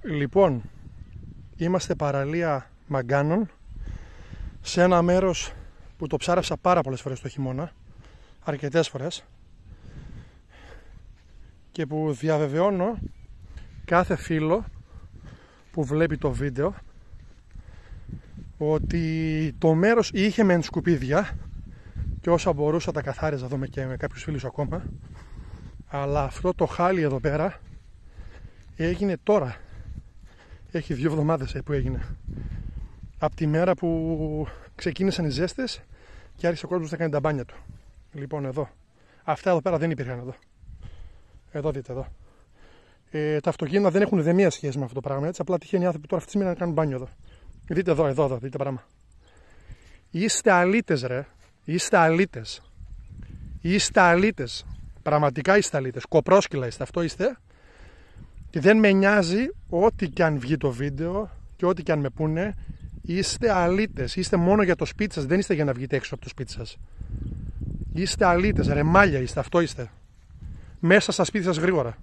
Λοιπόν, είμαστε παραλία Μαγκάνων, σε ένα μέρος που το ψάρεψα πάρα πολλές φορές το χειμώνα, αρκετές φορές, και που διαβεβαιώνω κάθε φίλο που βλέπει το βίντεο ότι το μέρος είχε μεν σκουπίδια και όσα μπορούσα τα καθάριζα εδώ και με κάποιους φίλους ακόμα, αλλά αυτό το χάλι εδώ πέρα έγινε τώρα. Έχει 2 εβδομάδες που έγινε. Από τη μέρα που ξεκίνησαν οι ζέστες και άρχισε ο κόσμος να κάνει τα μπάνια του. Λοιπόν, εδώ. Αυτά εδώ πέρα δεν υπήρχαν εδώ. Εδώ δείτε εδώ. Τα αυτοκίνητα δεν έχουν μία σχέση με αυτό το πράγμα. Έτσι. Απλά τυχαίνει οι άνθρωποι τώρα αυτή τη στιγμή να κάνουν μπάνιο εδώ. Δείτε εδώ, δείτε πράγμα. Είστε αλήτες, ρε. Είστε αλήτες. Είστε αλήτες. Πραγματικά είστε αλήτες. Κοπρόσκυλα είστε. Αυτό είστε. Και δεν με νοιάζει ό,τι και αν βγει το βίντεο και ό,τι και αν με πούνε. Είστε αλήτες. Είστε μόνο για το σπίτι σας. Δεν είστε για να βγείτε έξω από το σπίτι σας. Είστε αλήτες. Ρεμάλια είστε. Αυτό είστε. Μέσα στα σπίτια σας γρήγορα.